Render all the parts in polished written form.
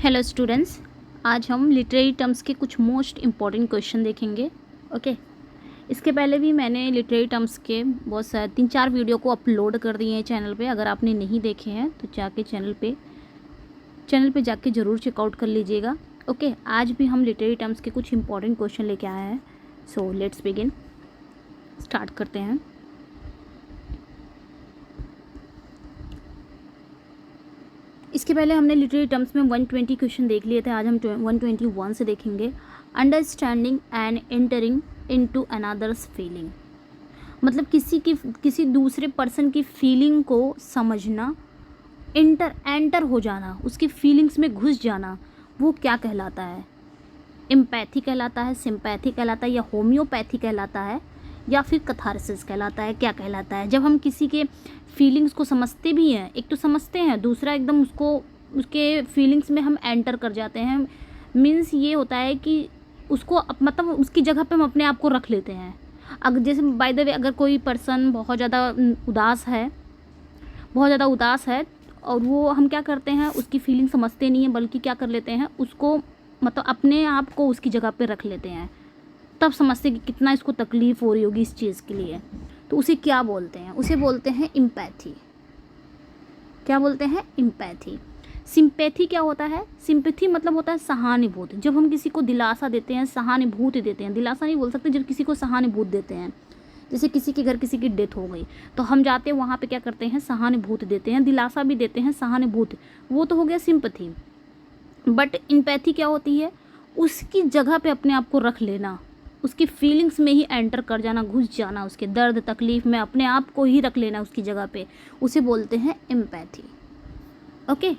Hello students, आज हम literary terms के कुछ मोस्ट इम्पॉर्टेंट क्वेश्चन देखेंगे। ओके। इसके पहले भी मैंने लिटरेरी टर्म्स के बहुत सारे 3-4 वीडियो को अपलोड कर दिए हैं चैनल पे। अगर आपने नहीं देखे हैं तो जाके चैनल पे जाके ज़रूर चेकआउट कर लीजिएगा। ओके। आज भी हम लिटरेरी टर्म्स के कुछ इंपॉर्टेंट क्वेश्चन लेके आए हैं। सो लेट्स बिगिन, स्टार्ट करते हैं। इसके पहले हमने लिटरेरी टर्म्स में 120 क्वेश्चन देख लिए थे। आज हम 121 से देखेंगे। Understanding and entering into another's feeling, मतलब किसी दूसरे पर्सन की फीलिंग को समझना, एंटर हो जाना, उसकी फीलिंग्स में घुस जाना, वो क्या कहलाता है? एम्पैथी कहलाता है, सिंपैथी कहलाता है, या होम्योपैथी कहलाता है, या फिर कैथारसिस कहलाता है? क्या कहलाता है? जब हम किसी के फीलिंग्स को समझते भी हैं, एक तो समझते हैं, दूसरा एकदम उसके फीलिंग्स में हम एंटर कर जाते हैं। मीन्स ये होता है कि उसको मतलब उसकी जगह पे हम अपने आप को रख लेते हैं। अगर जैसे बाय द वे अगर कोई पर्सन बहुत ज़्यादा उदास है और वो हम क्या करते हैं, उसकी फीलिंग समझते नहीं हैं, बल्कि क्या कर लेते हैं, उसको मतलब अपने आप को उसकी जगह पे रख लेते हैं। तब समझते कि कितना इसको तकलीफ़ हो रही होगी इस चीज़ के लिए। तो उसे क्या बोलते हैं? उसे बोलते हैं एम्पैथी। क्या बोलते हैं? एम्पैथी। सिंपैथी क्या होता है? सिंपैथी मतलब होता है सहानुभूति। जब हम किसी को दिलासा देते हैं, सहानुभूति देते हैं, दिलासा नहीं बोल सकते, जब किसी को सहानुभूति देते हैं, जैसे किसी के घर किसी की डेथ हो गई तो हम जाते हैं वहाँ पे क्या करते हैं, सहानुभूति देते हैं, दिलासा भी देते हैं, सहानुभूति, वो तो हो गया सिंपैथी। बट एम्पैथी क्या होती है? उसकी जगह पे अपने आप को रख लेना, उसकी फीलिंग्स में ही एंटर कर जाना, घुस जाना, उसके दर्द तकलीफ़ में अपने आप को ही रख लेना उसकी जगह पे, उसे बोलते हैं एम्पैथी। ओके।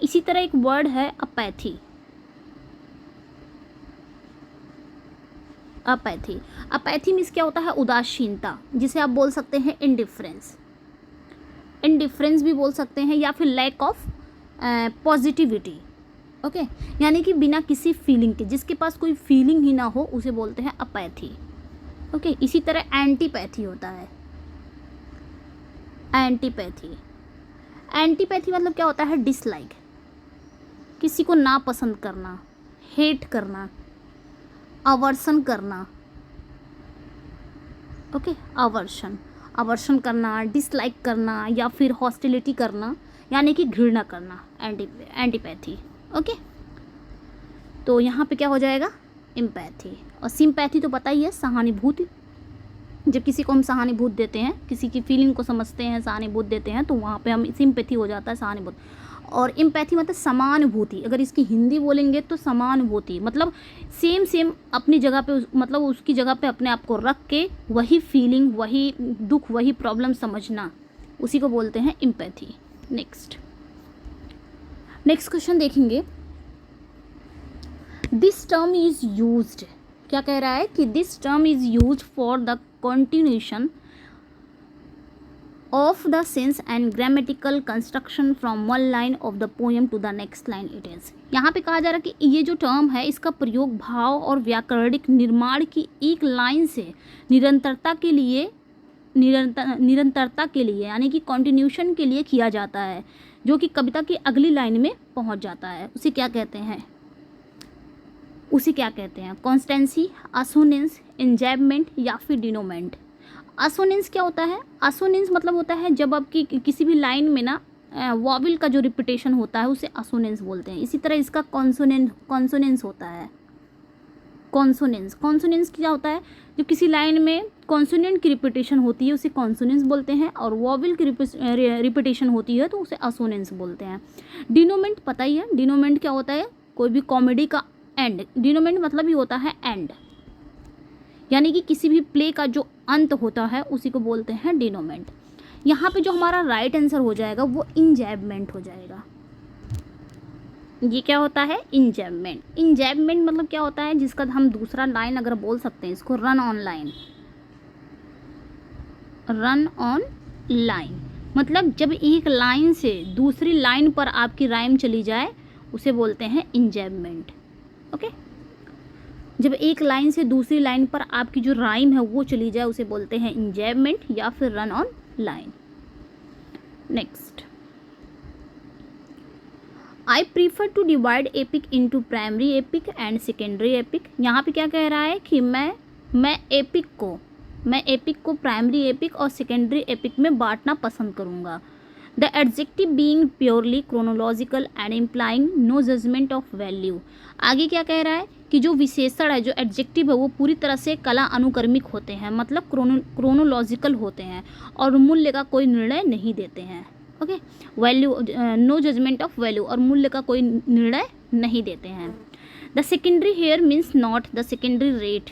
इसी तरह एक वर्ड है अपैथी। अपैथी मीन्स क्या होता है? उदासीनता, जिसे आप बोल सकते हैं इंडिफरेंस भी बोल सकते हैं, या फिर लैक ऑफ पॉजिटिविटी। ओके। यानी कि बिना किसी फीलिंग के, जिसके पास कोई फीलिंग ही ना हो, उसे बोलते हैं अपैथी। ओके। इसी तरह एंटीपैथी होता है। एंटीपैथी मतलब क्या होता है? डिसलाइक, किसी को नापसंद करना, हेट करना, अवर्सन करना। ओके। अवर्शन करना, डिसलाइक करना, या फिर हॉस्टिलिटी करना, यानी कि घृणा करना, एंटीपैथी। ओके। तो यहाँ पे क्या हो जाएगा? एम्पैथी। और सिंपैथी तो पता ही है, सहानुभूति। जब किसी को हम सहानुभूति देते हैं, किसी की फीलिंग को समझते हैं, सहानुभूति देते हैं, तो वहाँ पे हम सिंपैथी हो जाता है, सहानुभूति। और एम्पैथी मतलब समानुभूति। अगर इसकी हिंदी बोलेंगे तो समानुभूति मतलब सेम अपनी जगह पे, मतलब उसकी जगह पे अपने आप को रख के वही फीलिंग, वही दुख, वही प्रॉब्लम समझना, उसी को बोलते हैं एम्पैथी। नेक्स्ट क्वेश्चन देखेंगे। दिस टर्म इज यूज्ड, क्या कह रहा है कि this term is used for the continuation of the sense and grammatical construction from one line of the poem to the next line it is. यहाँ पे कहा जा रहा है कि ये जो टर्म है, इसका प्रयोग भाव और व्याकरणिक निर्माण की एक लाइन से निरंतरता के लिए यानी कि कंटिन्यूशन के लिए किया जाता है, जो कि कविता की अगली लाइन में पहुंच जाता है। उसे क्या कहते हैं? कॉन्स्टेंसी, असोनेंस, इंजैबमेंट, या फिर डिनोमेंट। असोनेंस क्या होता है? असोनेंस मतलब होता है जब आपकी किसी भी लाइन में ना वॉवल का जो रिपीटेशन होता है, उसे असोनेंस बोलते हैं। इसी तरह इसका कॉन्सोनेंस होता है। कॉन्सोनेंस क्या होता है? जब किसी लाइन में कॉन्सोनेंट की रिपीटेशन होती है, उसे कॉन्सोनेंस बोलते हैं, और वॉवल की रिपीटेशन होती है तो उसे असोनेंस बोलते हैं। डिनोमेंट पता ही है, डिनोमेंट क्या होता है? कोई भी कॉमेडी का एंड, डिनोमेंट मतलब ही होता है एंड, यानी कि किसी भी प्ले का जो अंत होता है उसी को बोलते हैं डिनोमेंट। यहाँ पे जो हमारा राइट आंसर हो जाएगा वो इंजैबमेंट हो जाएगा। ये क्या होता है? इंजैबमेंट मतलब क्या होता है? जिसका हम दूसरा लाइन अगर बोल सकते हैं, इसको रन ऑन लाइन, मतलब जब एक लाइन से दूसरी लाइन पर आपकी राइम चली जाए, उसे बोलते हैं इंजैबमेंट। ओके। जब एक लाइन से दूसरी लाइन पर आपकी जो राइम है वो चली जाए, उसे बोलते हैं इंजैबमेंट या फिर run on line. Next, I prefer to divide epic into primary epic and secondary epic. यहाँ पे क्या कह रहा है कि मैं एपिक को प्राइमरी एपिक और सेकेंडरी एपिक में बांटना पसंद करूँगा। The adjective being purely chronological and implying no judgement of value. आगे क्या कह रहा है कि जो विशेषण है, जो एडजेक्टिव है, वो पूरी तरह से कला अनुक्रमिक होते हैं, मतलब क्रोनोलॉजिकल होते हैं और मूल्य का कोई निर्णय नहीं देते हैं। Okay, value no judgement of value, और मूल्य का कोई निर्णय नहीं देते हैं। The secondary here means not the secondary rate.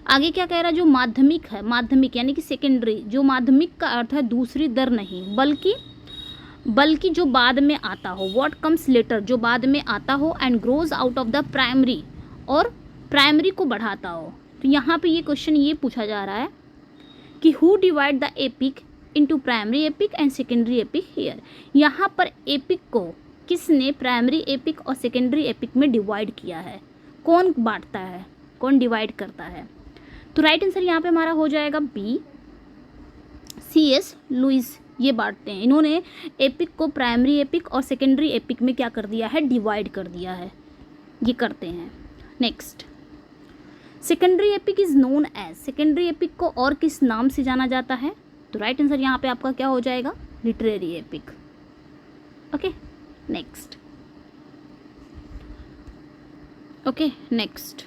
आगे क्या कह रहा है, जो माध्यमिक है, माध्यमिक यानी कि सेकेंडरी, जो माध्यमिक का अर्थ है दूसरी दर नहीं, बल्कि जो बाद में आता हो, व्हाट कम्स लेटर, जो बाद में आता हो, and grows out of the primary, और प्राइमरी को बढ़ाता हो। तो यहाँ पे ये क्वेश्चन ये पूछा जा रहा है कि who divide the epic into primary epic and secondary epic here. यहाँ पर एपिक को किसने प्राइमरी एपिक और सेकेंडरी एपिक में डिवाइड किया है, कौन बांटता है, कौन डिवाइड करता है। तो राइट आंसर यहाँ पे हमारा हो जाएगा बी, C.S. लुइस ये बांटते हैं। इन्होंने एपिक को प्राइमरी एपिक और सेकेंडरी एपिक में क्या कर दिया है, डिवाइड कर दिया है, ये करते हैं। Next, secondary epic is known as, secondary epic को और किस नाम से जाना जाता है। तो राइट आंसर यहाँ पे आपका क्या हो जाएगा, literary epic. Okay, next, okay next,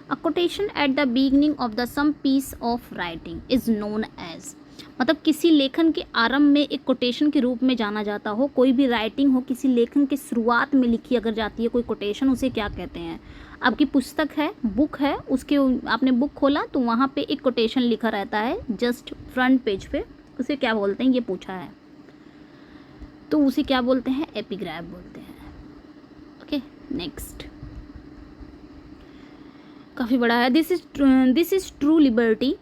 a quotation at the beginning of the some piece of writing is known as, मतलब किसी लेखन के आरंभ में एक कोटेशन के रूप में जाना जाता हो, कोई भी राइटिंग हो, किसी लेखन के शुरुआत में लिखी अगर जाती है कोई कोटेशन, उसे क्या कहते हैं। आपकी पुस्तक है, बुक है, उसके आपने बुक खोला तो वहाँ पे एक कोटेशन लिखा रहता है जस्ट फ्रंट पेज पे, उसे क्या बोलते हैं, ये पूछा है, तो उसे क्या बोलते हैं, एपिग्राफ बोलते हैं। ओके, नेक्स्ट, काफ़ी बड़ा है। This is true liberty,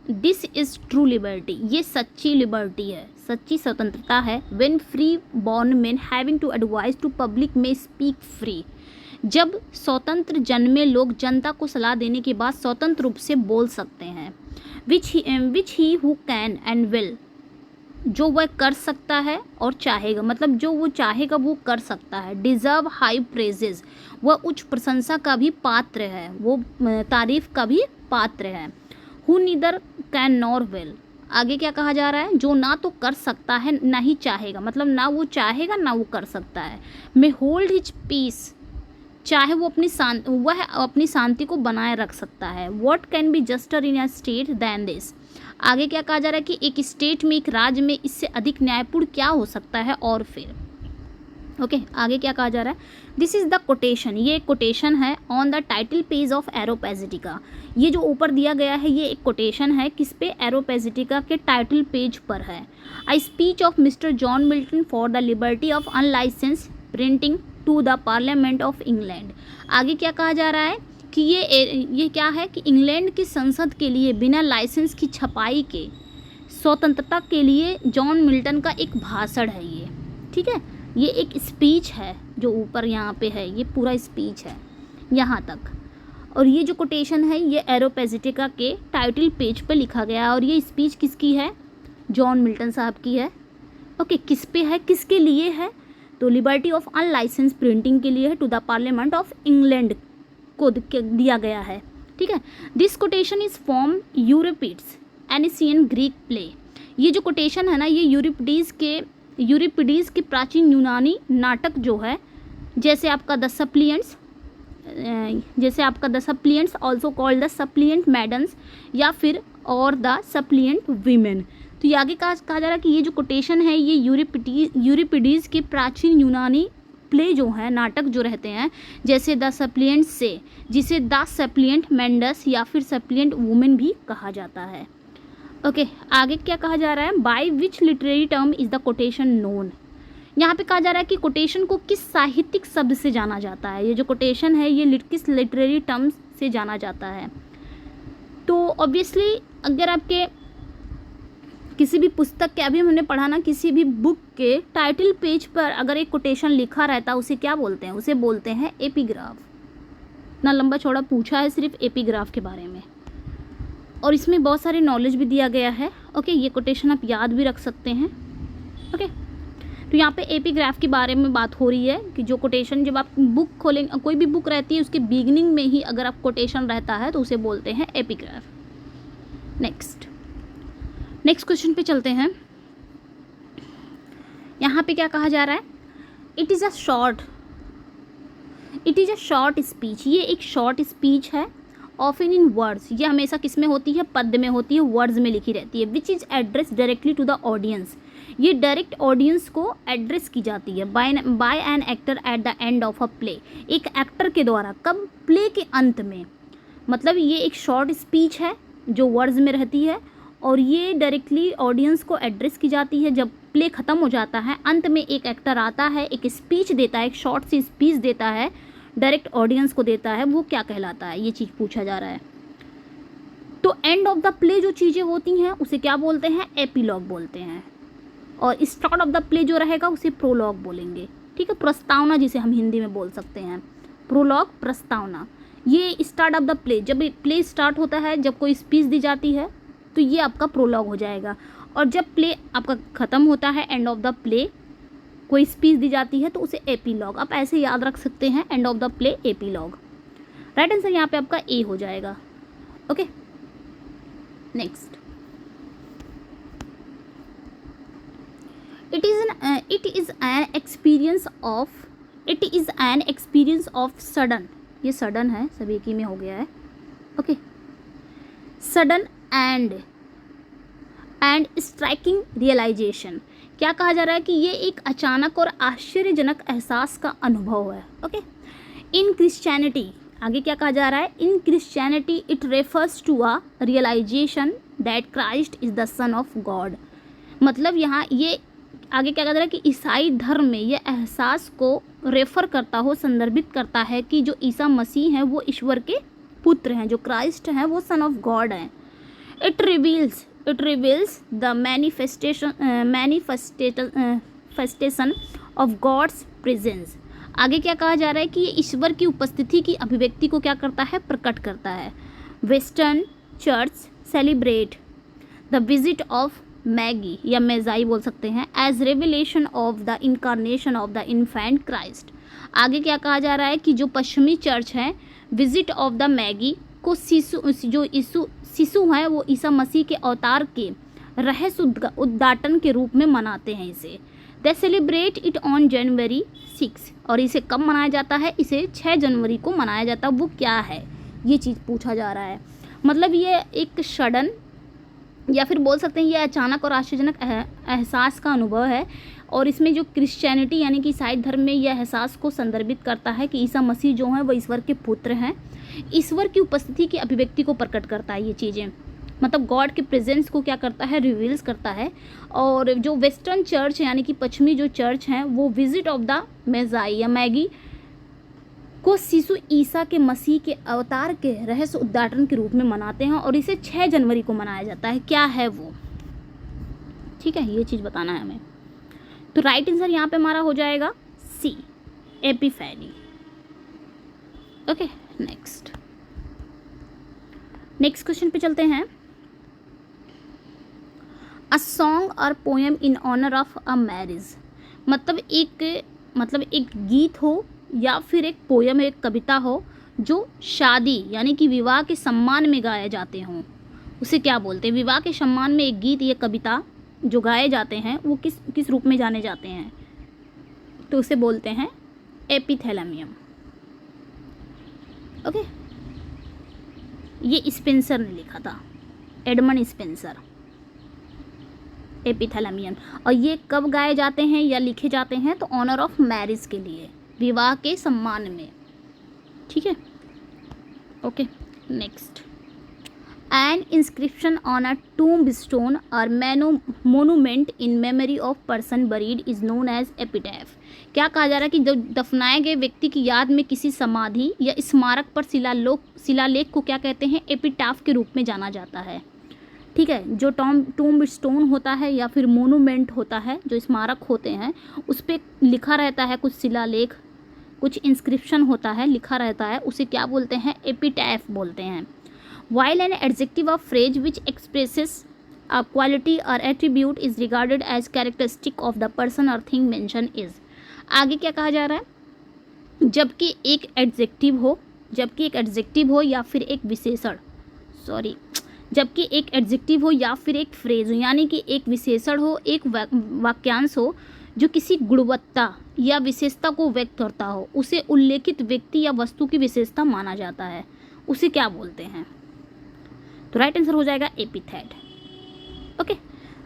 this is true liberty, ये सच्ची लिबर्टी है, सच्ची स्वतंत्रता है। When free born man having to advise to public may speak free, जब स्वतंत्र जन्मे लोग जनता को सलाह देने के बाद स्वतंत्र रूप से बोल सकते हैं। Which he who can and will, जो वह कर सकता है और चाहेगा, मतलब जो वो चाहेगा वो कर सकता है। डिज़र्व हाई प्रेजेस, वह उच्च प्रशंसा का भी पात्र है, वो तारीफ का भी पात्र है। Who neither can nor will, आगे क्या कहा जा रहा है, जो ना तो कर सकता है ना ही चाहेगा, मतलब ना वो चाहेगा ना वो कर सकता है। मे होल्ड हिज पीस, चाहे वो वह अपनी शांति को बनाए रख सकता है। What can be juster in a state than this, आगे क्या कहा जा रहा है कि एक स्टेट में, एक राज्य में इससे अधिक न्यायपूर्ण क्या हो सकता है। और फिर ओके, आगे क्या कहा जा रहा है, दिस इज़ द कोटेशन, ये एक कोटेशन है on the title page of Areopagitica, ये जो ऊपर दिया गया है ये एक कोटेशन है किस पे, एरोपैजिटिका के टाइटल पेज पर है। A speech of Mister John Milton for the liberty of unlicensed printing to the parliament of England. आगे क्या कहा जा रहा है कि ये क्या है कि इंग्लैंड की संसद के लिए बिना लाइसेंस की छपाई के स्वतंत्रता के लिए जॉन मिल्टन का एक भाषण है ये, ठीक है, ये एक स्पीच है जो ऊपर यहाँ पे है, ये पूरा स्पीच है यहाँ तक। और ये जो कोटेशन है ये एरोपैजिटिका के टाइटल पेज पे लिखा गया है, और ये स्पीच किसकी है, जॉन मिल्टन साहब की है। ओके, किस पे है, किसके लिए है, तो लिबर्टी ऑफ अनलाइसेंस प्रिंटिंग के लिए है, to the parliament of England को दिया गया है, ठीक है। This quotation is from Euripides ancient Greek play, ये जो कोटेशन है ना ये यूरिपिडीज़ के प्राचीन यूनानी नाटक जो है, जैसे आपका द सप्लिएंट्स ऑल्सो कॉल्ड द सप्लिएंट मैडन्स, या फिर और द सप्लिएंट वीमेन। तो ये आगे कहा जा रहा है कि ये जो कोटेशन है ये यूरिपिडीज़ के प्राचीन यूनानी प्ले जो है, नाटक जो रहते हैं, जैसे द सप्लिएंट्स से, जिसे द सप्लिएंट मैंडस या फिर सप्लिएंट वुमेन भी कहा जाता है। ओके, आगे क्या कहा जा रहा है, by which literary term is the quotation known, यहाँ पे कहा जा रहा है कि कोटेशन को किस साहित्यिक शब्द से जाना जाता है। ये जो कोटेशन है ये किस लिटरेरी टर्म से जाना जाता है। तो ऑब्वियसली अगर आपके किसी भी पुस्तक के, अभी हमने पढ़ा ना, किसी भी बुक के टाइटल पेज पर अगर एक कोटेशन लिखा रहता है उसे क्या बोलते हैं, उसे बोलते हैं एपिग्राफ। इतना लंबा चौड़ा पूछा है सिर्फ एपिग्राफ के बारे में, और इसमें बहुत सारी नॉलेज भी दिया गया है। ओके, ये कोटेशन आप याद भी रख सकते हैं। ओके, तो यहाँ पे एपिग्राफ के बारे में बात हो रही है कि जो कोटेशन, जब आप बुक खोलेंगे, कोई भी बुक रहती है उसके बिगिनिंग में ही अगर आप कोटेशन रहता है तो उसे बोलते हैं एपिग्राफ। नेक्स्ट क्वेश्चन पे चलते हैं। यहाँ पे क्या कहा जा रहा है, it is a short speech. ये एक शॉर्ट स्पीच है, ऑफन इन वर्ड्स, ये हमेशा किस में होती है, पद्य में होती है, वर्ड्स में लिखी रहती है, which is address directly to the audience. ये डायरेक्ट ऑडियंस को एड्रेस की जाती है by an actor at the end of a play, एक एक्टर के द्वारा, कब, प्ले के अंत में। मतलब ये एक शॉर्ट स्पीच है जो वर्ड्स में रहती है और ये डायरेक्टली ऑडियंस को एड्रेस की जाती है। जब प्ले ख़त्म हो जाता है, अंत में एक एक्टर आता है, एक स्पीच देता है, एक शॉर्ट सी स्पीच देता है, डायरेक्ट ऑडियंस को देता है, वो क्या कहलाता है, ये चीज़ पूछा जा रहा है। तो एंड ऑफ द प्ले जो चीज़ें होती हैं उसे क्या बोलते हैं, एपीलॉग बोलते हैं, और स्टार्ट ऑफ द प्ले जो रहेगा उसे प्रोलॉग बोलेंगे। ठीक है, प्रस्तावना जिसे हम हिंदी में बोल सकते हैं, प्रोलॉग, प्रस्तावना। ये स्टार्ट ऑफ द प्ले, जब प्ले स्टार्ट होता है, जब कोई स्पीच दी जाती है तो ये आपका प्रोलॉग हो जाएगा, और जब प्ले आपका ख़त्म होता है, एंड ऑफ द प्ले, कोई स्पीच दी जाती है तो उसे एपीलॉग, आप ऐसे याद रख सकते हैं, end of the play, epilogue. Right answer यहाँ पे आपका ए हो जाएगा। Okay, next, it is an experience of sudden, ये सडन है, सब एक ही में हो गया है। Okay, sudden and striking realisation. क्या कहा जा रहा है कि ये एक अचानक और आश्चर्यजनक एहसास का अनुभव है। ओके, इन क्रिश्चियनिटी, आगे क्या कहा जा रहा है, in Christianity it refers to a realisation that Christ is the son of God. मतलब यहाँ ये आगे क्या कहा जा रहा है कि ईसाई धर्म में ये एहसास को रेफर करता हो, संदर्भित करता है कि जो ईसा मसीह हैं वो ईश्वर के पुत्र हैं, जो क्राइस्ट हैं वो सन ऑफ गॉड हैं। It reveals the manifestation of God's presence. आगे क्या कहा जा रहा है कि ये ईश्वर की उपस्थिति की अभिव्यक्ति को क्या करता है, प्रकट करता है। Western church celebrate the visit of magi या मेजाई बोल सकते हैं as revelation of the incarnation of the infant Christ. आगे क्या कहा जा रहा है कि जो पश्चिमी चर्च है, विजिट ऑफ द मैगी को शिशु है वो ईसा मसीह के अवतार के रहस्य उद्घाटन के रूप में मनाते हैं इसे। दे सेलिब्रेट इट ऑन जनवरी 6, और इसे कब मनाया जाता है, इसे 6 जनवरी को मनाया जाता है। वो क्या है, ये चीज़ पूछा जा रहा है। मतलब ये एक सडन या फिर बोल सकते हैं ये अचानक और आश्चर्यजनक एहसास का अनुभव है, और इसमें जो क्रिश्चियनिटी यानी कि ईसाई धर्म में यह एहसास को संदर्भित करता है कि ईसा मसीह जो हैं वो ईश्वर के पुत्र हैं, ईश्वर की उपस्थिति की अभिव्यक्ति को प्रकट करता है। ये चीज़ें मतलब गॉड के प्रेजेंस को क्या करता है, रिवील्स करता है। और जो वेस्टर्न चर्च यानी कि पश्चिमी जो चर्च हैं वो विजिट ऑफ द मेजाई या मैगी को शिशु ईसा के मसीह के अवतार के रहस्य उद्घाटन के रूप में मनाते हैं, और इसे 6 जनवरी को मनाया जाता है। क्या है वो, ठीक है, ये चीज़ बताना है हमें। तो राइट आंसर यहाँ पे हमारा हो जाएगा C, epiphany. Okay, next question पे चलते हैं। अ सॉन्ग और poem in honour of a marriage. मतलब एक गीत हो या फिर एक पोएम, एक कविता हो जो शादी यानी कि विवाह के सम्मान में गाए जाते हों, उसे क्या बोलते हैं। विवाह के सम्मान में एक गीत या कविता जो गाए जाते हैं वो किस रूप में जाने जाते हैं, तो उसे बोलते हैं एपिथैलेमियम। ओके, ये स्पेंसर ने लिखा था, एडमंड स्पेंसर, एपिथैलेमियम। और ये कब गाए जाते हैं या लिखे जाते हैं, तो ऑनर ऑफ मैरिज के लिए, विवाह के सम्मान में। ठीक है, okay, next. An inscription on a tombstone or monument in memory of person buried is known as epitaph. क्या कहा जा रहा है कि जब दफनाए गए व्यक्ति की याद में किसी समाधि या स्मारक पर शिलालेख को क्या कहते हैं, एपिटाफ के रूप में जाना जाता है। ठीक है, जो टूम्बस्टोन होता है या फिर मोनूमेंट होता है, जो स्मारक होते हैं, उस पर लिखा रहता है कुछ शिलालेख, कुछ इंस्क्रिप्शन होता है, लिखा रहता है, उसे क्या बोलते हैं, एपिटैफ बोलते हैं। While an adjective of phrase which expresses a quality or attribute is regarded as characteristic of the person or thing mentioned is। आगे क्या कहा जा रहा है, जबकि एक एडजेक्टिव हो या फिर एक विशेषण, जबकि एक एडजेक्टिव हो या फिर एक फ्रेज हो, यानी कि एक विशेषण हो, एक वाक्यांश हो जो किसी गुणवत्ता या विशेषता को व्यक्त करता हो, उसे उल्लेखित व्यक्ति या वस्तु की विशेषता माना जाता है, उसे क्या बोलते हैं? तो राइट आंसर हो जाएगा एपिथेट। ओके,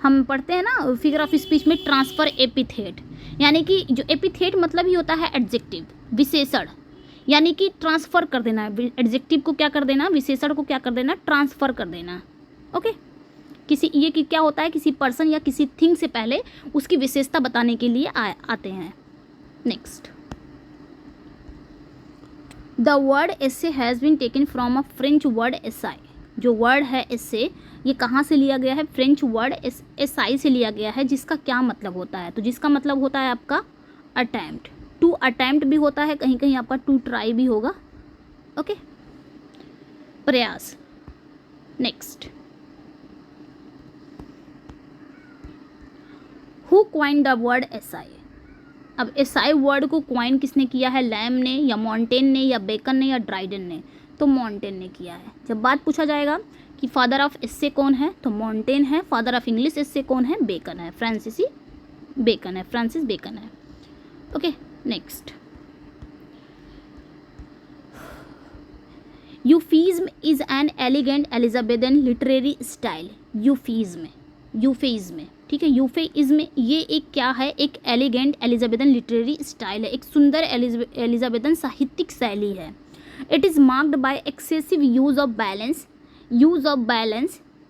हम पढ़ते हैं ना फिगर ऑफ स्पीच में ट्रांसफर एपिथेट, यानी कि जो एपिथेट मतलब ही होता है एडजेक्टिव, विशेषण, यानी कि ट्रांसफ़र कर देना, एडजेक्टिव को क्या कर देना, विशेषण को क्या कर देना, ट्रांसफ़र कर देना। ओके, किसी ये कि क्या होता है, किसी पर्सन या किसी थिंग से पहले उसकी विशेषता बताने के लिए आते हैं। Next, the word essay has been taken from a French word essai. जो वर्ड है एसे, ये कहाँ से लिया गया है? फ्रेंच वर्ड एसाई से लिया गया है, जिसका क्या मतलब होता है? तो जिसका मतलब होता है आपका अटैम्प्ट, टू अटैम्प्ट भी होता है, कहीं कहीं आपका टू ट्राई भी होगा। ओके, प्रयास। Next, who coin the word acai. अब एसाई वर्ड को क्वाइन किसने किया है? लैम ने, या मॉन्टेन ने, या बेकन ने, या ड्राइडन ने? तो मॉन्टेन ने किया है। जब बात पूछा जाएगा कि फादर ऑफ एस्से कौन है, तो मॉन्टेन है। फादर ऑफ इंग्लिश एस्से कौन है? बेकन है, फ्रांसिस बेकन है। Okay, next, euphuism is an elegant Elizabethan literary style. Euphuism, ठीक है, यूफिज्म ये एक क्या है? एक एलिगेंट एलिजाबेथन लिटरेरी स्टाइल है, एक सुंदर एलिजाबेथन साहित्यिक शैली है। It is marked by excessive use of balance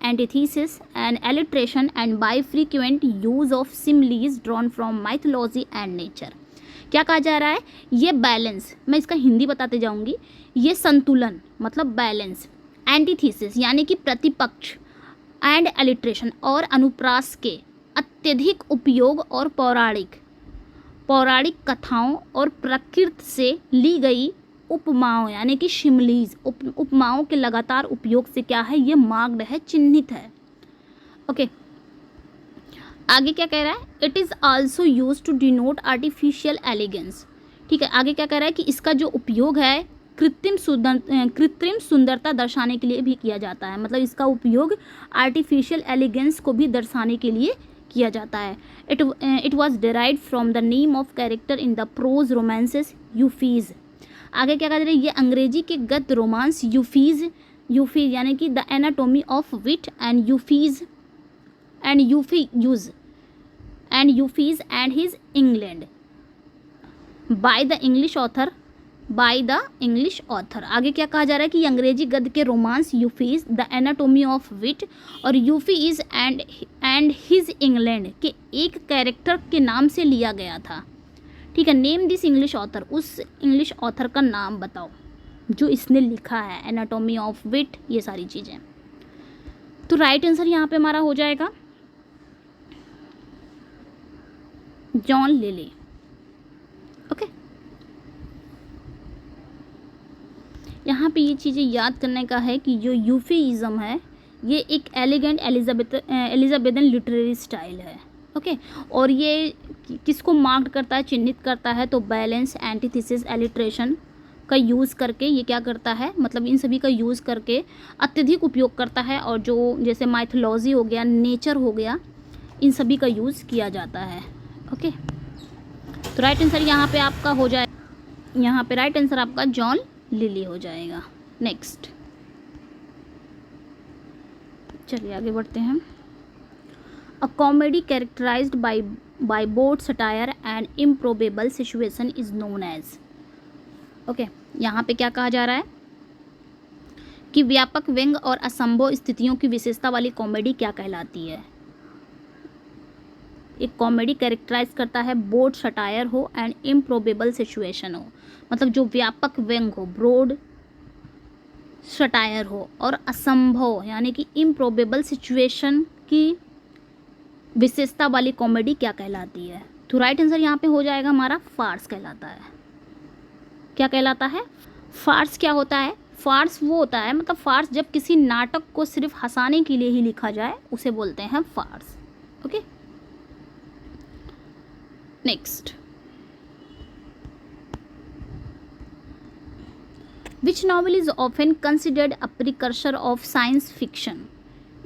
antithesis and alliteration and by frequent use of similes drawn from mythology and nature। क्या कहा जा रहा है? ये बैलेंस, मैं इसका हिंदी बताते जाऊंगी, ये संतुलन मतलब बैलेंस, एंटीथीसिस यानी कि प्रतिपक्ष, एंड एलिट्रेशन और अनुप्रास के अत्यधिक उपयोग और पौराणिक कथाओं और प्रकृति से ली गई उपमाओं यानी कि शिमलीज, उपमाओं के लगातार उपयोग से क्या है? ये मार्क्ड है, चिन्हित है। ओके, आगे क्या कह रहा है? It is also use to denote artificial elegance. ठीक है, आगे क्या कह रहा है कि इसका जो उपयोग है कृत्रिम सुंदरता दर्शाने के लिए भी किया जाता है, मतलब इसका उपयोग आर्टिफिशियल एलिगेंस को भी दर्शाने के लिए किया जाता है। It was derived from the name of character in the prose romances Euphues. आगे क्या कह रहे हैं? ये अंग्रेजी के गद्य रोमांस यूफीज यानी कि the anatomy of wit and Euphues and his England by the English author. आगे क्या कहा जा रहा है कि अंग्रेजी गद्य के रोमांस यूफीज, द एनाटोमी ऑफ विट और यूफीज एंड हिज इंग्लैंड के एक कैरेक्टर के नाम से लिया गया था। ठीक है, नेम दिस इंग्लिश ऑथर, उस इंग्लिश ऑथर का नाम बताओ जो इसने लिखा है, एनाटोमी ऑफ विट, ये सारी चीज़ें। तो राइट आंसर यहाँ पे हमारा हो जाएगा जॉन लिली। ओके, यहाँ पे ये चीज़ें याद करने का है कि जो यूफीइज्म है ये एक एलिगेंट एलिजाबेथन लिटरेरी स्टाइल है। ओके, और ये किसको मार्क करता है, चिन्हित करता है? तो बैलेंस, एंटीथेसिस, एलिट्रेशन का यूज़ करके ये क्या करता है, मतलब इन सभी का यूज़ करके अत्यधिक उपयोग करता है, और जो जैसे माइथोलॉजी हो गया, नेचर हो गया, इन सभी का यूज़ किया जाता है। ओके, तो राइट आंसर यहाँ पे आपका हो जाए, यहाँ पे राइट आंसर आपका जॉन लिली हो जाएगा। नेक्स्ट, चलिए आगे बढ़ते हैं। A comedy characterised by both satire and improbable situation is known as। Okay, यहाँ पे क्या कहा जा रहा है कि व्यापक व्यंग और असंभव स्थितियों की विशेषता वाली कॉमेडी क्या कहलाती है? एक कॉमेडी कैरेक्टराइज करता है बोथ सटायर हो एंड इम्प्रोबेबल सिचुएशन हो, मतलब जो व्यापक व्यंग हो, ब्रॉड सटायर हो, और असंभव यानी कि इम्प्रोबेबल सिचुएशन की विशेषता वाली कॉमेडी क्या कहलाती है? तो राइट आंसर यहाँ पे हो जाएगा हमारा फार्स कहलाता है। क्या कहलाता है? फार्स क्या होता है? फार्स वो होता है, मतलब फार्स जब किसी नाटक को सिर्फ हंसाने के लिए ही लिखा जाए उसे बोलते हैं farce. Okay, next, which novel is often considered a precursor of science fiction.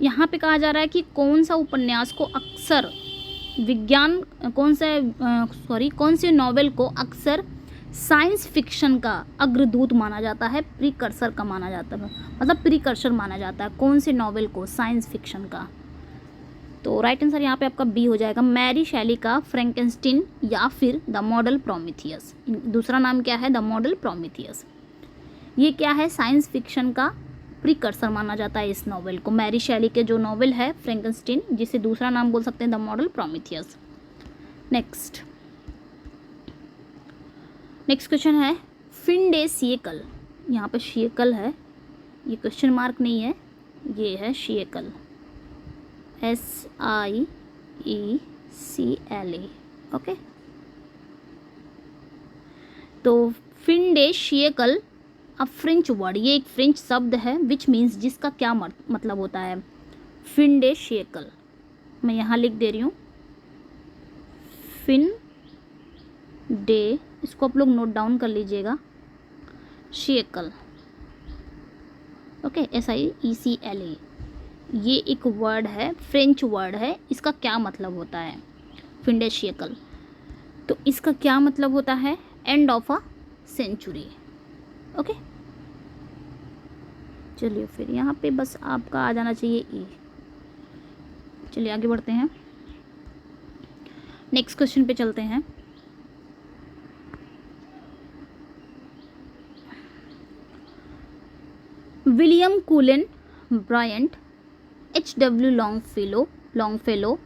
यहाँ पे कहा जा रहा है कि कौन सा उपन्यास को अक्सर विज्ञान, कौन से नॉवेल को अक्सर साइंस फिक्शन का अग्रदूत माना जाता है, प्रिकर्सर का माना जाता है, मतलब प्रिकर्सर माना जाता है कौन से नॉवेल को, साइंस फिक्शन का। तो राइट आंसर यहाँ पे आपका बी हो जाएगा, मैरी शैली का फ्रैंकेनस्टीन या फिर द मॉडल प्रोमीथियस। दूसरा नाम क्या है, द मॉडल प्रोमीथियस। ये क्या है, साइंस फिक्शन का प्रिकर्सर माना जाता है इस नॉवेल को। मैरी शैली के जो नॉवेल है फ्रैंकेनस्टीन, जिसे दूसरा नाम बोल सकते हैं the model Prometheus. Next question है फिन डे सिएकल। यहाँ पे सिएकल है, ये क्वेश्चन मार्क नहीं है, ये है सिएकल, SIECLA। ओके, तो fin de siecle a French word, ये एक फ्रेंच शब्द है विच मीन्स, जिसका क्या मतलब होता है। फिन डे सिएकल, मैं यहाँ लिख दे रही हूँ, फिन डे, इसको आप लोग नोट डाउन कर लीजिएगा, सिएकल। ओके, SIECLA, ये एक वर्ड है, फ्रेंच वर्ड है, इसका क्या मतलब होता है फिन डे सिएकल। तो इसका क्या मतलब होता है, end of a century. Okay, चलिए फिर यहाँ पे बस आपका आ जाना चाहिए ई। चलिए आगे बढ़ते हैं, नेक्स्ट क्वेश्चन पे चलते हैं। William Cullen Bryant, HW Longfellow,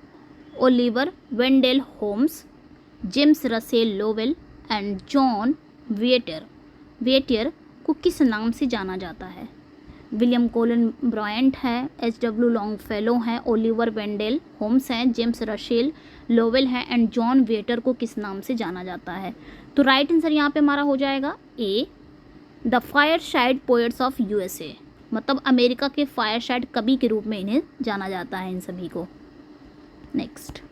Oliver Wendell Holmes, James Russell Lowell and John Whittier को किस नाम से जाना जाता है। विलियम कोलन ब्रायंट है, HW लॉन्गफेलो हैं, ओलिवर वेंडेल होम्स हैं, जेम्स रसेल लोवेल है एंड जॉन विएटर को किस नाम से जाना जाता है। तो राइट आंसर यहाँ पे हमारा हो जाएगा A, the fireside poets of USA, मतलब अमेरिका के फायरसाइड कवि के रूप में इन्हें जाना जाता है इन सभी को। Next,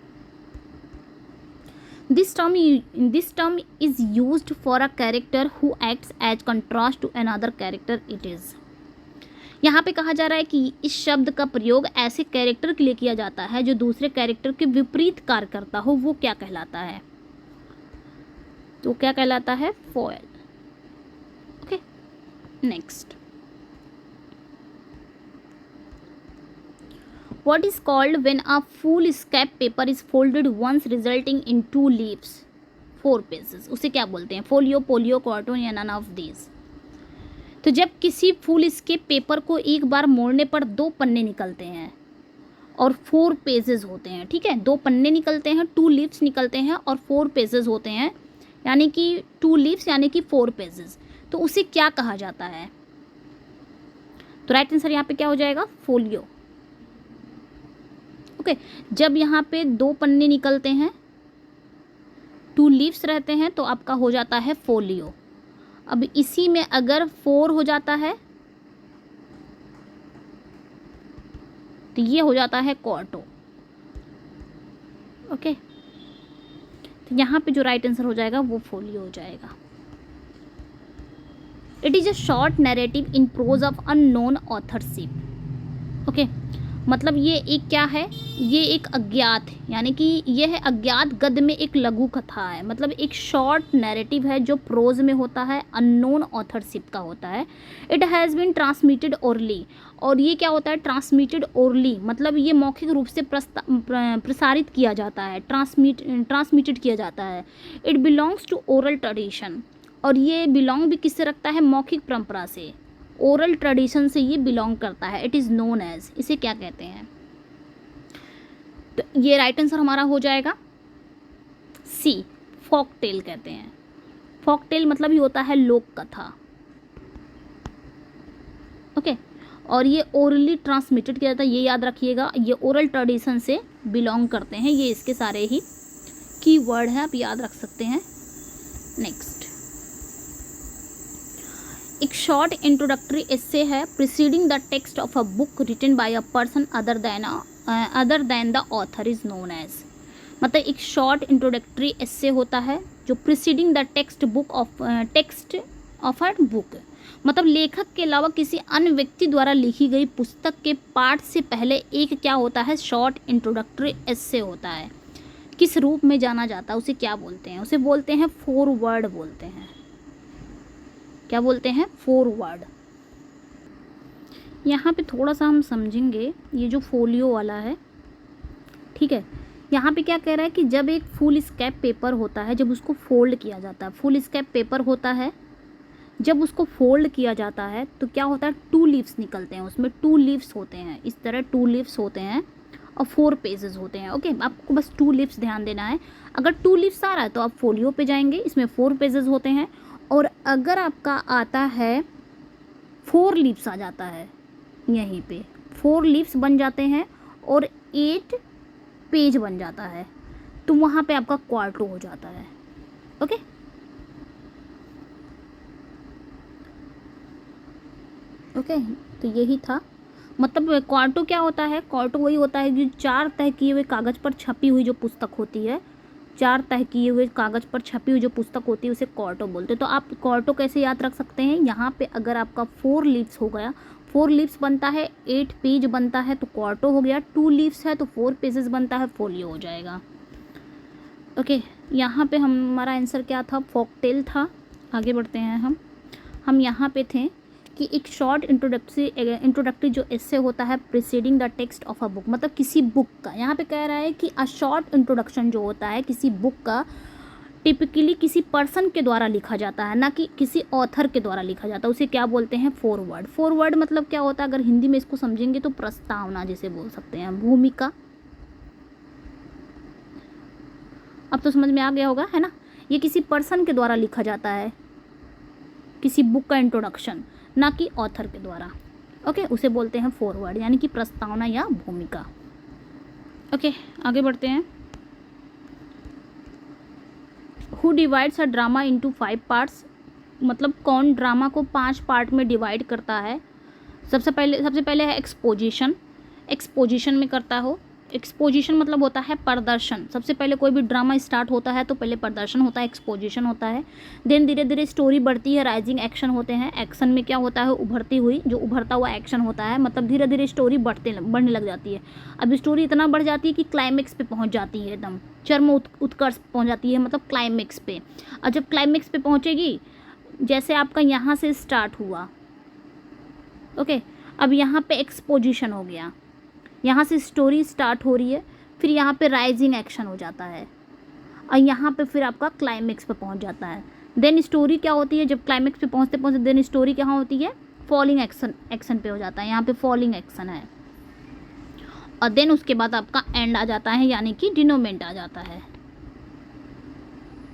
this term is used for a character who acts as contrast to another character it is. यहाँ पे कहा जा रहा है कि इस शब्द का प्रयोग ऐसे कैरेक्टर के लिए किया जाता है जो दूसरे कैरेक्टर के विपरीत कार्य करता हो, वो क्या कहलाता है। तो क्या कहलाता है, foil. Okay, next, what is called when a foolscap paper is folded once resulting in 2 leaves 4 pages, उसे क्या बोलते हैं, फोलियो, पोलियो, कार्टून या नन ऑफ दीज। तो जब किसी फूलस्केप पेपर को एक बार मोड़ने पर 2 पन्ने निकलते हैं और 4 पेजेस होते हैं, ठीक है, 2 पन्ने निकलते हैं, 2 लीव्स निकलते हैं और 4 पेजेस होते हैं, यानी कि 2 लीव्स यानी कि 4 पेजेस, तो उसे क्या कहा जाता है। तो राइट आंसर यहाँ पे क्या हो जाएगा, फोलियो। ओके, जब यहाँ पे 2 पन्ने निकलते हैं, 2 लीव्स रहते हैं, तो आपका हो जाता है फोलियो। अब इसी में अगर 4 हो जाता है तो ये हो जाता है क्वार्टो। ओके, तो यहाँ पे जो राइट आंसर हो जाएगा वो फोलियो हो जाएगा। It is a short narrative in prose of unknown authorship. Okay, मतलब ये एक क्या है, ये एक अज्ञात, यानी कि ये है अज्ञात गद्य में एक लघु कथा है, मतलब एक शॉर्ट नैरेटिव है जो प्रोज में होता है, अननोन ऑथरशिप का होता है। It has been transmitted orally, और ये क्या होता है, ट्रांसमिटेड ओरली, मतलब ये मौखिक रूप से प्रसारित किया जाता है, ट्रांसमिटेड किया जाता है। It belongs to oral tradition, और ये बिलोंग भी किससे रखता है, मौखिक परंपरा से, ओरल ट्रेडिशन से ये बिलोंग करता है। इट इज़ नोन एज, इसे क्या कहते हैं। तो ये राइट आंसर हमारा हो जाएगा सी, फोक टेल कहते हैं। फोक टेल मतलब ही होता है लोक कथा। ओके, और ये ओरली ट्रांसमिटेड किया जाता है, ये याद रखिएगा, ये ओरल ट्रेडिशन से बिलोंग करते हैं। ये इसके सारे ही की वर्ड हैं, आप याद रख सकते हैं। नेक्स्ट, एक शॉर्ट इंट्रोडक्टरी एस्से है preceding the text of a book written by a person other than the author is known as. मतलब एक शॉर्ट इंट्रोडक्टरी एस्से होता है जो preceding the text of a book, मतलब लेखक के अलावा किसी अन्य व्यक्ति द्वारा लिखी गई पुस्तक के पाठ से पहले एक क्या होता है, शॉर्ट इंट्रोडक्टरी एस्से होता है। किस रूप में जाना जाता है, उसे क्या बोलते हैं, उसे बोलते हैं फोरवर्ड बोलते हैं। क्या बोलते हैं, फोरवर्ड। यहाँ पे थोड़ा सा हम समझेंगे ये जो फोलियो वाला है, ठीक है। यहाँ पे क्या कह रहा है कि जब एक फुल स्कैप पेपर होता है, जब उसको फोल्ड किया जाता है, फुल स्कैप पेपर होता है, जब उसको फोल्ड किया जाता है तो क्या होता है, 2 लीव्स निकलते हैं, उसमें 2 लीव्स होते हैं, इस तरह 2 लीव्स होते हैं और 4 पेजेस होते हैं। ओके, आपको बस 2 लीव्स ध्यान देना है। अगर 2 लीव्स आ रहा है तो आप फोलियो पे जाएंगे, इसमें 4 पेजेस होते हैं। और अगर आपका आता है 4 लीव्स आ जाता है, यहीं पे 4 लीव्स बन जाते हैं और 8 पेज बन जाता है, तो वहाँ पे आपका क्वार्टो हो जाता है। ओके, ओके, तो यही था। मतलब क्वार्टो क्या होता है, क्वार्टो वही होता है जो 4 तह किए हुए कागज़ पर छपी हुई जो पुस्तक होती है, 4 तह किए हुए कागज़ पर छपी हुई जो पुस्तक होती है उसे क्वार्टो बोलते हैं। तो आप क्वार्टो कैसे याद रख सकते हैं, यहाँ पे अगर आपका 4 लीव्स हो गया, 4 लीव्स बनता है, 8 पेज बनता है तो क्वार्टो हो गया, 2 लीव्स है तो 4 पेजेस बनता है, फोलियो हो जाएगा। ओके, यहाँ पे हमारा आंसर क्या था, फॉकटेल था। आगे बढ़ते हैं हम यहाँ पे थे कि एक शॉर्ट इंट्रोडक्टरी जो एस्से होता है preceding the text of a book, मतलब किसी बुक का। यहाँ पे कह रहा है कि अ शॉर्ट इंट्रोडक्शन जो होता है किसी बुक का टिपिकली किसी पर्सन के द्वारा लिखा जाता है, ना कि किसी ऑथर के द्वारा लिखा जाता है, उसे क्या बोलते हैं, फोरवर्ड। फोरवर्ड मतलब क्या होता है, अगर हिंदी में इसको समझेंगे तो प्रस्तावना जिसे बोल सकते हैं, भूमिका। अब तो समझ में आ गया होगा, है ना। ये किसी पर्सन के द्वारा लिखा जाता है, किसी बुक का इंट्रोडक्शन, ना कि ऑथर के द्वारा। ओके, उसे बोलते हैं फॉरवर्ड, यानी कि प्रस्तावना या भूमिका। ओके, आगे बढ़ते हैं। Who divides a drama into 5 parts, मतलब कौन ड्रामा को 5 पार्ट में डिवाइड करता है। सबसे पहले है एक्सपोजिशन। एक्सपोजिशन में करता हो, एक्सपोजिशन मतलब होता है प्रदर्शन। सबसे पहले कोई भी ड्रामा स्टार्ट होता है तो पहले प्रदर्शन होता है, एक्सपोजिशन होता है। देन धीरे धीरे स्टोरी बढ़ती है, राइजिंग एक्शन होते हैं। एक्शन में क्या होता है, उभरती हुई, जो उभरता हुआ एक्शन होता है, मतलब धीरे धीरे स्टोरी बढ़ने लग जाती है। अब स्टोरी इतना बढ़ जाती है कि क्लाइमेक्स पे पहुंच जाती है, एकदम चरम उत्कर्ष पहुंच जाती है, मतलब क्लाइमेक्स पे। और जब क्लाइमेक्स पे पहुंचेगी, जैसे आपका यहाँ से स्टार्ट हुआ, ओके, अब यहाँ पे एक्सपोजिशन हो गया, यहाँ से स्टोरी स्टार्ट हो रही है, फिर यहाँ पे राइजिंग एक्शन हो जाता है और यहाँ पे फिर आपका क्लाइमेक्स पे पहुँच जाता है। देन स्टोरी क्या होती है, जब क्लाइमेक्स पे पहुँचते पहुँचते देन स्टोरी कहाँ होती है, फॉलिंग एक्शन पे हो जाता है। यहाँ पे फॉलिंग एक्शन है और देन उसके बाद आपका एंड आ जाता है, यानी कि डिनोमेंट आ जाता है।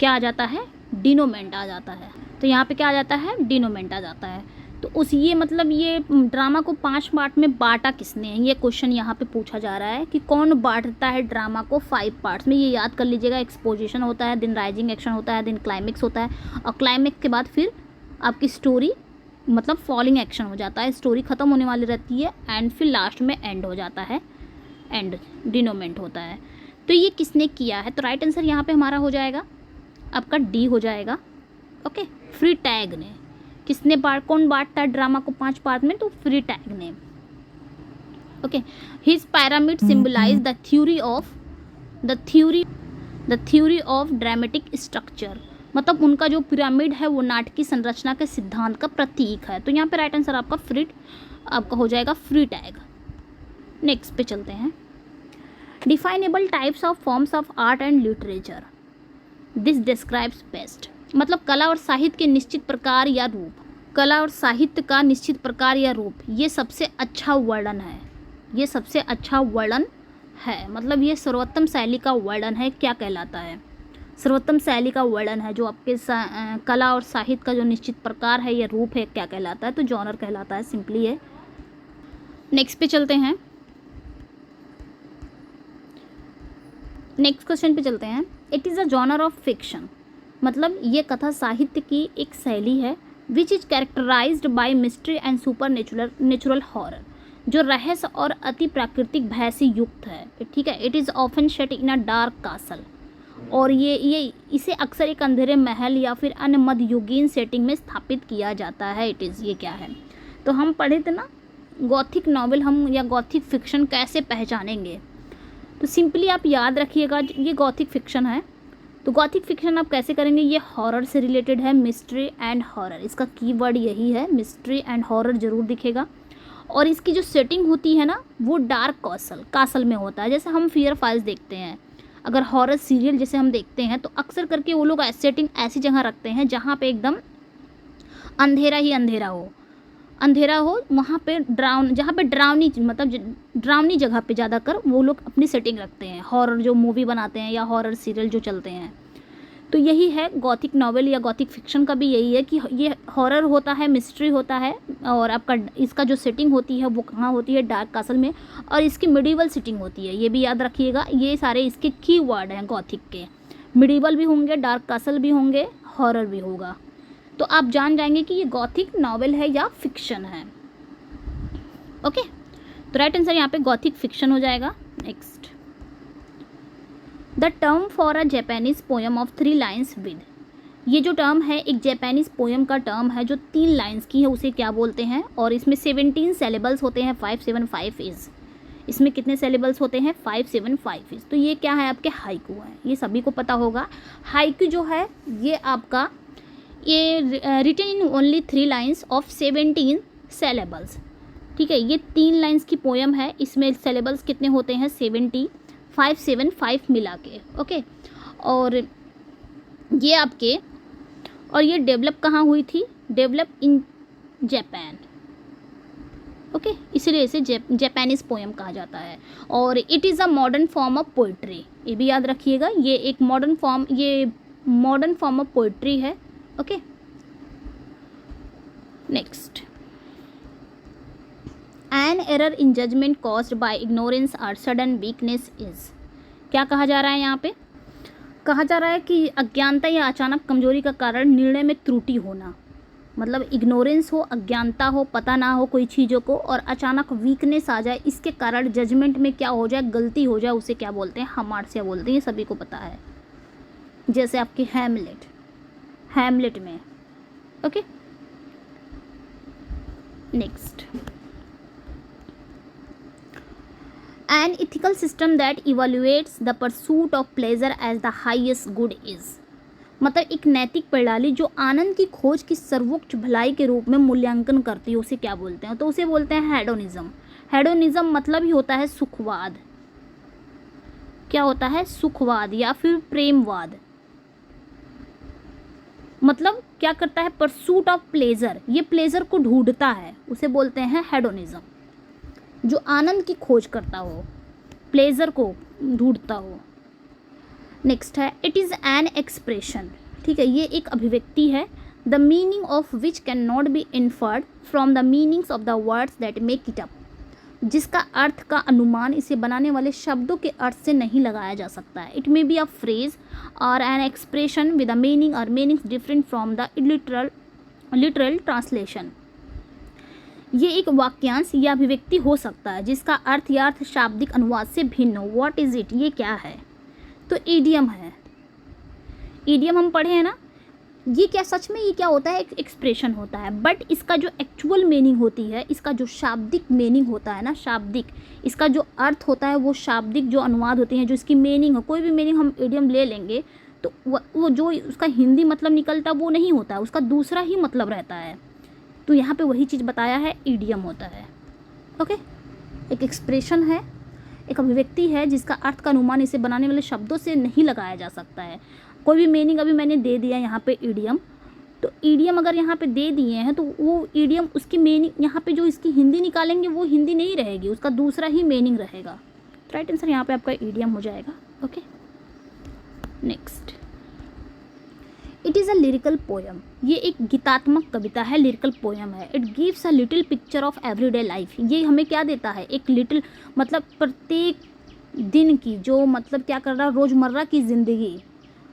क्या आ जाता है, डिनोमेंट आ जाता है। तो यहाँ पे क्या आ जाता है, डिनोमेंट आ जाता है। तो ये मतलब ये ड्रामा को 5 पार्ट में बांटा किसने है, ये क्वेश्चन यहाँ पे पूछा जा रहा है कि कौन बांटता है ड्रामा को 5 पार्ट्स में। ये याद कर लीजिएगा, एक्सपोजिशन होता है, देन राइजिंग एक्शन होता है, देन क्लाइमेक्स होता है और क्लाइमेक्स के बाद फिर आपकी स्टोरी मतलब फॉलिंग एक्शन हो जाता है, स्टोरी ख़त्म होने वाली रहती है एंड फिर लास्ट में एंड हो जाता है, एंड डिनोमेंट होता है। तो ये किसने किया है, तो राइट आंसर यहाँ पर हमारा हो जाएगा आपका डी हो जाएगा। ओके, फ्री टैग ने। किसने कौन बांटता है ड्रामा को 5 पार्ट में, तो फ्री टैग ने। Okay, his pyramid symbolise the theory of dramatic structure, मतलब उनका जो पिरामिड है वो नाटकीय संरचना के सिद्धांत का प्रतीक है। तो यहाँ पे राइट आंसर आपका हो जाएगा फ्री टैग। नेक्स्ट पे चलते हैं। Definable types of forms of art and literature, this describes best, मतलब कला और साहित्य के निश्चित प्रकार या रूप। कला और साहित्य का निश्चित प्रकार या रूप, ये सबसे अच्छा वर्णन है, ये सबसे अच्छा वर्णन है, मतलब ये सर्वोत्तम शैली का वर्णन है। क्या कहलाता है, सर्वोत्तम शैली का वर्णन है जो आपके कला और साहित्य का जो निश्चित प्रकार है या रूप है, क्या कहलाता है, तो जॉनर कहलाता है, सिंपली है। नेक्स्ट पे चलते हैं, नेक्स्ट क्वेश्चन पे चलते हैं। It is a genre of fiction, मतलब ये कथा साहित्य की एक शैली है which is characterised by mystery and supernatural horror, जो रहस्य और अति प्राकृतिक भय से युक्त है, ठीक है। It is often set in a dark castle, और ये इसे अक्सर एक अंधेरे महल या फिर अन्य मध्ययुगीन सेटिंग में स्थापित किया जाता है। इट इज़, ये क्या है, तो हम पढ़े थे ना गॉथिक नॉवेल हम या गॉथिक फिक्शन कैसे पहचानेंगे, तो सिंपली आप याद रखिएगा ये गॉथिक फिक्शन है। तो गॉथिक फिक्शन आप कैसे करेंगे, ये हॉरर से रिलेटेड है, मिस्ट्री एंड हॉरर, इसका कीवर्ड यही है, मिस्ट्री एंड हॉरर जरूर दिखेगा। और इसकी जो सेटिंग होती है ना वो डार्क कासल में होता है। जैसे हम फियर फाइल्स देखते हैं, अगर हॉरर सीरियल जैसे हम देखते हैं तो अक्सर करके वो लोग सेटिंग ऐसी जगह रखते हैं जहाँ पे एकदम अंधेरा ही अंधेरा हो, वहाँ पे जहाँ पे डरावनी जगह पे ज़्यादातर वो लोग अपनी सेटिंग रखते हैं, हॉरर जो मूवी बनाते हैं या हॉरर सीरियल जो चलते हैं। तो यही है गॉथिक नॉवेल या गॉथिक फिक्शन का भी यही है कि ये हॉरर होता है, मिस्ट्री होता है, और आपका इसका जो सेटिंग होती है वो कहाँ होती है, डार्क कासल में, और इसकी मिडीवल सेटिंग होती है। ये भी याद रखिएगा, ये सारे इसके की वर्ड हैं गॉथिक के, मिडीवल भी होंगे, डार्क कासल भी होंगे, हॉरर भी होगा। तो आप जान जाएंगे कि ये गॉथिक नॉवेल है या फिक्शन है। ओके, तो राइट आंसर यहाँ पे गॉथिक फिक्शन हो जाएगा। Next, the term for a Japanese poem of 3 lines with, ये जो टर्म है एक जैपनीज पोएम का टर्म है जो 3 लाइन्स की है, उसे क्या बोलते हैं, और इसमें 17 सेलेबल्स होते हैं, 575 इज, इसमें कितने सेलेबल्स होते हैं, 575 इज। तो ये क्या है, आपके हाइकू है, ये सभी को पता होगा। हाइकू जो है ये आपका ये written in only 3 lines of 17 syllables, ठीक है। ये 3 लाइन्स की पोएम है, इसमें सेलेबल्स कितने होते हैं, 575 मिला के, ओके। और ये आपके, और ये डेवलप कहाँ हुई थी, डेवलप इन जापान, ओके, इसलिए इसे जापानीज पोएम कहा जाता है। और it is a modern form of poetry, ये भी याद रखिएगा, ये एक मॉडर्न फॉर्म ऑफ पोइट्री है, okay. Next, an error in judgement caused by ignorance or sudden weakness is, क्या कहा जा रहा है यहाँ पे, कहा जा रहा है कि अज्ञानता या अचानक कमजोरी का कारण निर्णय में त्रुटि होना, मतलब इग्नोरेंस हो, अज्ञानता हो, पता ना हो कोई चीज़ों को, और अचानक वीकनेस आ जाए, इसके कारण जजमेंट में क्या हो जाए, गलती हो जाए, उसे क्या बोलते हैं, हामार्सिया बोलते हैं, ये सभी को पता है। जैसे आपकी हैमलेट में, okay. Next, an ethical system that evaluates the pursuit of pleasure as the highest good is, मतलब एक नैतिक प्रणाली जो आनंद की खोज की सर्वोच्च भलाई के रूप में मूल्यांकन करती है, उसे क्या बोलते हैं, तो उसे बोलते हैं हेडोनिज्म। हेडोनिज्म मतलब ही होता है सुखवाद, क्या होता है, सुखवाद या फिर प्रेमवाद, मतलब क्या करता है, परसूट ऑफ प्लेजर, ये प्लेजर को ढूंढता है, उसे बोलते हैं हेडोनिज्म, जो आनंद की खोज करता हो, प्लेजर को ढूंढता हो। नेक्स्ट है, इट इज़ एन एक्सप्रेशन, ठीक है, ये एक अभिव्यक्ति है, the meaning of which can not be inferred from the meanings of the words that make it up, जिसका अर्थ का अनुमान इसे बनाने वाले शब्दों के अर्थ से नहीं लगाया जा सकता है। It may be a phrase or an expression with a meaning or meanings different from the literal translation, ये एक वाक्यांश या अभिव्यक्ति हो सकता है जिसका अर्थ या अर्थ शाब्दिक अनुवाद से भिन्न हो। व्हाट इज इट, ये क्या है, तो ईडियम है। ईडियम हम पढ़े हैं ना, ये क्या सच में ये क्या होता है, एक एक्सप्रेशन होता है, बट इसका जो एक्चुअल मीनिंग होती है, इसका जो शाब्दिक मीनिंग होता है ना, शाब्दिक, इसका जो अर्थ होता है वो शाब्दिक जो अनुवाद होते हैं, जो इसकी मीनिंग हो, कोई भी मीनिंग हम ईडियम ले लेंगे तो वो जो उसका हिंदी मतलब निकलता वो नहीं होता है, उसका दूसरा ही मतलब रहता है। तो यहाँ पे वही चीज़ बताया है, ईडियम होता है, ओके। एक एक्सप्रेशन है, एक अभिव्यक्ति है जिसका अर्थ का अनुमान इसे बनाने वाले शब्दों से नहीं लगाया जा सकता है। कोई भी मीनिंग अभी मैंने दे दिया यहाँ पे ईडियम, तो ईडियम अगर यहाँ पे दे दिए हैं तो वो ईडियम उसकी मीनिंग यहाँ पे जो इसकी हिंदी निकालेंगे वो हिंदी नहीं रहेगी, उसका दूसरा ही मीनिंग रहेगा। तो राइट आंसर यहाँ पे आपका ईडियम हो जाएगा, okay. Next, it is a lyrical poem, ये एक गीतात्मक कविता है, लिरिकल पोएम है। It gives a little picture of everyday life, ये हमें क्या देता है, एक लिटिल मतलब प्रत्येक दिन की जो मतलब क्या कर रहा है, रोज़मर्रा की ज़िंदगी,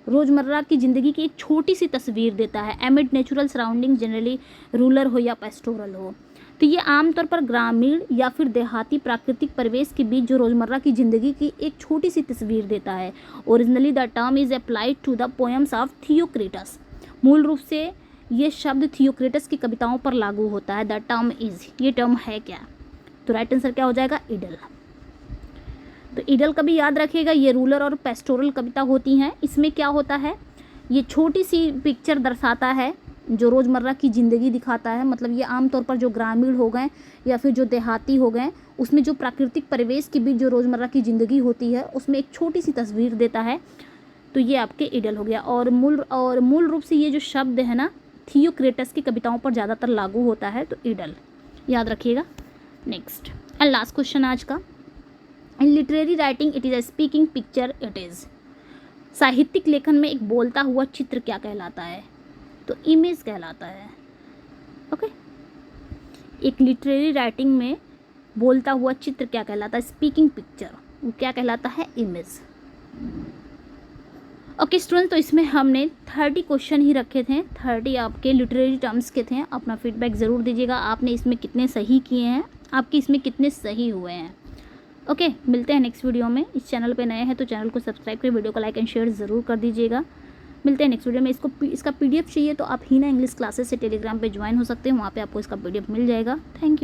रोज़मर्रा की ज़िंदगी की एक छोटी सी तस्वीर देता है। एमिड नेचुरल सराउंडिंग, जनरली रूरल हो या पेस्टोरल हो। तो ये आमतौर पर ग्रामीण या फिर देहाती प्राकृतिक परिवेश के बीच जो रोज़मर्रा की ज़िंदगी की एक छोटी सी तस्वीर देता है। Originally the term is applied to the poems of Theocritus. मूल रूप से ये शब्द थियोक्रिटस की कविताओं पर लागू होता है। द टर्म इज़, ये टर्म है क्या? तो राइट आंसर क्या हो जाएगा? इडल। तो इडल का भी याद रखिएगा, ये रूरल और पेस्टोरल कविता होती हैं। इसमें क्या होता है, ये छोटी सी पिक्चर दर्शाता है जो रोज़मर्रा की ज़िंदगी दिखाता है। मतलब ये आमतौर पर जो ग्रामीण हो गए या फिर जो देहाती हो गए, उसमें जो प्राकृतिक परिवेश के बीच जो रोज़मर्रा की ज़िंदगी होती है उसमें एक छोटी सी तस्वीर देता है। तो ये आपके इडल हो गया। और मूल रूप से ये जो शब्द है ना, थियोक्रिटस की कविताओं पर ज़्यादातर लागू होता है। तो इडल याद रखिएगा। नेक्स्ट एंड लास्ट क्वेश्चन आज का, in literary writing it is a speaking picture it is. साहित्यिक लेखन में एक बोलता हुआ चित्र क्या कहलाता है? तो इमेज कहलाता है। ओके, एक लिटरेरी राइटिंग में बोलता हुआ चित्र क्या कहलाता है? स्पीकिंग पिक्चर, वो क्या कहलाता है? इमेज। ओके स्टूडेंट, तो इसमें हमने 30 क्वेश्चन ही रखे थे, 30 आपके लिटरेरी टर्म्स के थे। अपना फीडबैक ज़रूर दीजिएगा, आपने इसमें कितने सही किए हैं, आपके इसमें कितने सही हुए हैं। ओके, मिलते हैं नेक्स्ट वीडियो में। इस चैनल पे नए हैं तो चैनल को सब्सक्राइब करें, वीडियो को लाइक एंड शेयर ज़रूर कर दीजिएगा। मिलते हैं नेक्स्ट वीडियो में। इसका PDF चाहिए तो आप हीना इंग्लिश क्लासेस से टेलीग्राम पे ज्वाइन हो सकते हैं, वहाँ पे आपको इसका PDF मिल जाएगा। Thank you.